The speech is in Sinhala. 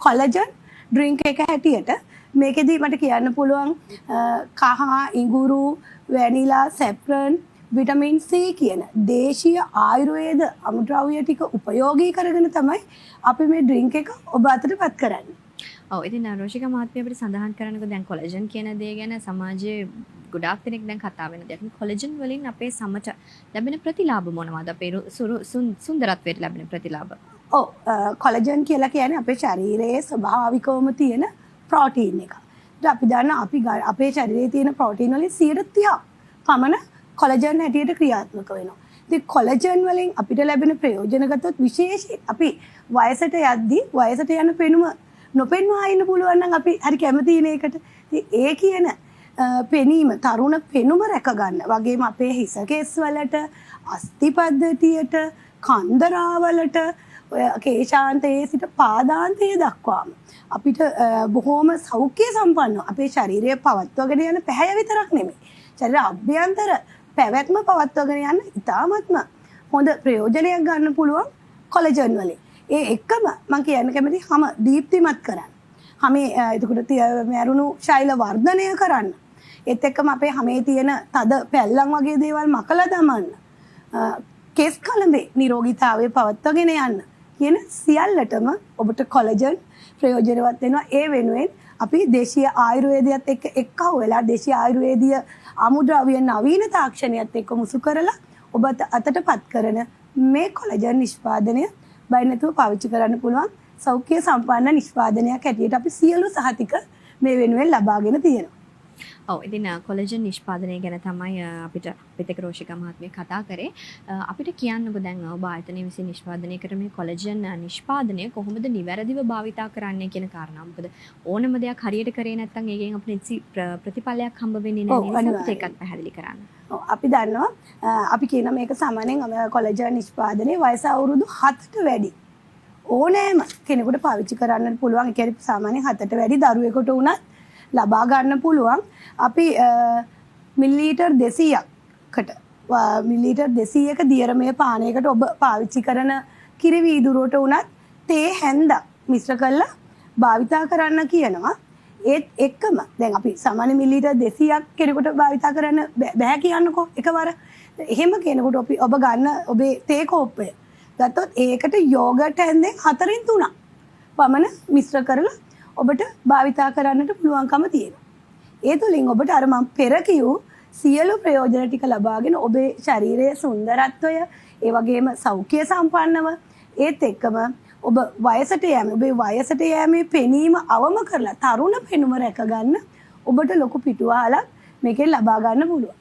කොලජන් ඩ්‍රින්ක් එක හැටියට මේකෙදි මට කියන්න පුළුවන් කහ ඉඟුරු වැනිලා සැෆ්‍රන් විටමින් C කියන දේශීය ආයුර්වේද අමුද්‍රව්‍ය ටික උපයෝගී කරගෙන තමයි අපි මේ ඩ්‍රින්ක් එක ඔබ අතටපත් කරන්නේ. ඔව් ඉතින් රෝෂිකා මහත්මිය අපිට සඳහන් කරන්නකෝ දැන් කොලජන් කියන දේ ගැන සමාජයේ ගොඩාක් දෙනෙක් දැන් කතා වෙන දෙයක්. කොලජන් වලින් අපේ සමට ලැබෙන ප්‍රතිලාභ මොනවද? අපේ සුන්දරත්වයට ලැබෙන ප්‍රතිලාභ. ඔව් කොලජන් කියලා කියන්නේ අපේ ශරීරයේ ස්වභාවිකවම තියෙන ප්‍රෝටීන් එක. අපි දන්නා අපේ ශරීරයේ තියෙන ප්‍රෝටීන් වලින් 30% පමණ කොලජන් හැටියට ක්‍රියාත්මක වෙනවා. ඉතින් කොලජන් වලින් අපිට ලැබෙන ප්‍රයෝජන ගත්තොත් විශේෂයෙන් අපි වයසට යද්දී වයසට යන පෙනුම නොපෙන්වා ඉන්න පුළුවන් නම් අපි හරි කැමතියි මේකට. ඉතින් ඒ කියන පෙනීම තරුණ පෙනුම රැක ගන්න වගේම අපේ හිස කෙස් වලට අස්ථි පද්ධතියට කන්දරාවලට කේශාන්තයේ සිට පාදාන්තයේ දක්වාම අපිට බොහොම සෞඛ්‍ය සම්පන්නව අපේ ශරීරය පවත්වාගෙන යන පැහැය විතරක් නෙමෙයි ශරීර අභ්‍යන්තර පැවැත්ම පවත්වාගෙන යන ඉතාමත්ම හොඳ ප්‍රයෝජනයක් ගන්න පුළුවන් කොලජන් වලින්. ඒ එක්කම මම කියන්න කැමති හැම දීප්තිමත් කරන්න. හැමේ එතකොට මරුණු ශෛල වර්ධනය කරන්න. ඒත් එක්කම අපේ හැමේ තියෙන තද පැල්ලම් වගේ දේවල් මකලා දමන්න. කෙස් කලඹේ නිරෝගීතාවය පවත්වාගෙන යන්න කියන සියල්ලටම ඔබට කොලජන් ප්‍රයෝජනවත් වෙනවා. ඒ වෙනුවෙන් අපි දේශීය ආයුර්වේදයත් එක්ක එක්කව වෙලා දේශීය ආයුර්වේදීය අමුද්‍රව්‍ය නවීන තාක්ෂණයත් එක්ක මුසු කරලා ඔබ අතටපත් කරන මේ කොලජන් නිෂ්පාදනය බය නැතුව පාවිච්චි කරන්න පුළුවන් සෞඛ්‍ය සම්පන්න නිෂ්පාදනයක් හැටියට අපි සියලු සහතික මේ වෙනුවෙන් ලබාගෙන තියෙනවා. ඔව් ඉතින් කොලජන් නිෂ්පාදනය ගැන තමයි අපිට පිටක රෝෂිකා මහත්මිය කතා කරේ. අපිට කියන්නකෝ දැන් ඔබ ආයතනයේ විසින් නිෂ්පාදනය කරන මේ කොලජන් නිෂ්පාදනය කොහොමද නිවැරදිව භාවිතා කරන්නේ කියන කාරණා. මොකද ඕනම දෙයක් හරියට කරේ නැත්නම් ඒකෙන් අපිට ප්‍රතිඵලයක් හම්බ වෙන්නේ නැහැ නේද? ඒකත් පැහැදිලි කරන්න. ඔව් අපි දන්නවා අපි කියන මේක සාමාන්‍යයෙන් කොලජන් නිෂ්පාදනයේ වයස අවුරුදු 7ට වැඩි ඕනෑම කෙනෙකුට පාවිච්චි කරන්න පුළුවන්. ඒ කියන්නේ සාමාන්‍යයෙන් 7ට වැඩි දරුවෙකුට උනත් ලබා ගන්න පුළුවන්. අපි මිලිලීටර් 200කට මිලිලීටර් 200ක දියරමය පානයකට ඔබ පාවිච්චි කරන කිරි වීදුරුවට උනත් තේ හැන්ද මිශ්‍ර කරලා භාවිතා කරන්න කියනවා. ඒත් එක්කම දැන් අපි සාමාන්‍ය මිලිලීටර් 200ක් කෙනෙකුට භාවිතා කරන්න බෑ කියන්නකෝ එකවර. එහෙම කෙනෙකුට ඔබ ගන්න ඔබේ තේ කෝප්පය ගත්තොත් ඒකට යෝගට් හැන්දෙන් 4න් 3ක් පමණ මිශ්‍ර කරලා ඔබට භාවිතා කරන්නට පුළුවන්කම තියෙනවා. ඒ තුලින් ඔබට අර මම පෙර කියූ සියලු ප්‍රයෝජන ටික ලබාගෙන ඔබේ ශරීරයේ සුන්දරත්වය ඒ වගේම සෞඛ්‍ය සම්පන්නව ඒත් එක්කම ඔබ වයසට යෑමේ පෙනීම අවම කරලා තරුණ පෙනුම රැක ගන්න ඔබට ලොකු පිටුවහලක් මේකෙන් ලබා ගන්න පුළුවන්.